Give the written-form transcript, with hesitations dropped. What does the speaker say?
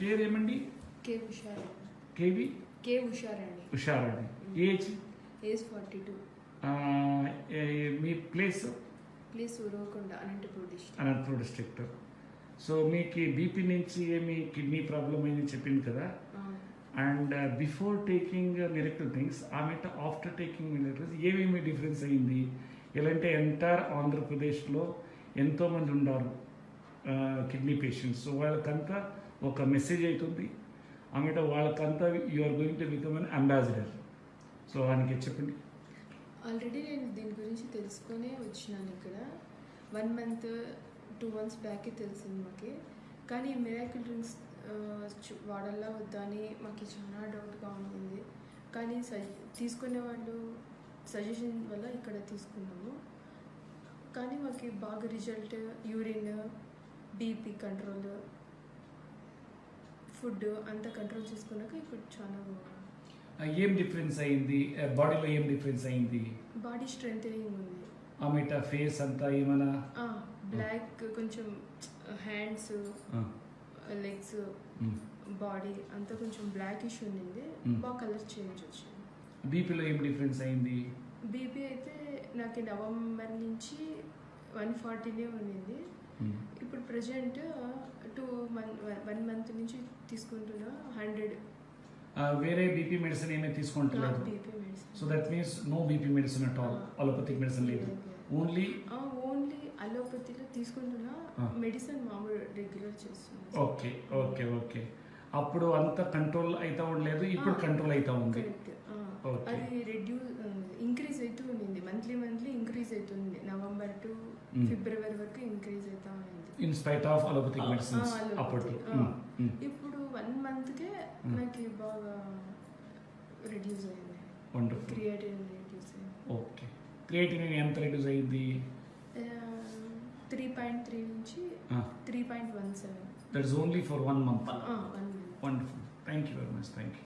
పేరు ఏమండి? K Usharani. KV K Usharani. Usharani. Age? Age 42. మీ place? Place Uravakonda, Anantapur district. Anantapur district. So మీకు బీపీ నుంచి ఏమి కిడ్నీ ప్రాబ్లం అయింది చెప్పింది కదా. And before taking miracle things after taking miracles ఏమేమి డిఫరెన్స్ అయ్యింది? ఎలా అంటే ఎంటైర్ ఆంధ్రప్రదేశ్లో ఎంతోమంది ఉన్నారు కిడ్నీ పేషెంట్స్. సో వాళ్ళకంతా ఒక మెసేజ్ అవుతుంది. వాళ్ళకంతా you are going to become an ambassador. So ఆయనకి చెప్పండి. ఆల్రెడీ నేను దీని గురించి తెలుసుకొనే వచ్చినాను ఇక్కడ. 1 month 2 months బ్యాకే తెలిసింది మాకు. కానీ మిరాకిల్ డ్రింక్స్ వాడాలా వద్దా అని మాకు చాలా డౌట్గా ఉంటుంది. కానీ తీసుకునే వాళ్ళు సజెషన్ వల్ల ఇక్కడ తీసుకున్నాము. కానీ మాకు బాగా result, urine, BP control, food అంతా కంట్రోల్ చేసుకున్నాక ఇప్పుడు చాలా బాగుంది. ఏం డిఫరెన్స్ అయింది బాడీలో? ఏం డిఫరెన్స్ అయింది? బాడీ స్ట్రెంథనింగ్ ఉంది. ఫేస్ అంతా ఏమైనా బ్లాక్, కొంచెం హ్యాండ్స్, లెగ్స్, బాడీ అంతా కొంచెం బ్లాకిష్ ఉండింది. బాగా కలర్ చేంజ్ వచ్చింది. బీపీలో ఏం డిఫరెన్స్ అయింది? బీపీ అయితే నాకు నవంబర్ నుంచి 140 ఉండింది. ఇప్పుడు ప్రజెంట్ 1 month నుంచి తీసుకుంటున్నా 100. వేరే బీపీ మెడిసిన్ ఏమైనా తీసుకుంటలేదు? BP medicine. So that means no BP medicine at all. Allopathic medicine లేదు, ఓన్లీ అలోపతిలో తీసుకుంటున్నా. మెడిసిన్ మామూలు రెగ్యులర్ చేస్తున్నా. Okay okay okay. అప్పుడు అంత కంట్రోల్ అయితే ఉండలేదు, ఇప్పుడు కంట్రోల్ అయితే ఉంది. అది ఇంక్రీజ్ అవుతూ ఉంది. మంత్లీ ఇంక్రీజ్ అవుతుంది. నవంబర్ టు ఫిబ్రవరి వరకు ఇంక్రీజ్ అవుతా ఉంది. In spite of allopathic medicines. అప్పుడు ఇప్పుడు 1 monthకే నాకు బాగా రెడ్యూస్ అయింది. వండర్ఫుల్. క్రియేటిన్ రెడ్యూస్ అయింది. ఓకే. క్రియేటిన్ ఎంత రెడ్యూస్ అయింది? 3.3 నుంచి 3.17. That is only for 1 month. 1 month. Wonderful. Thank you very much. Thank you.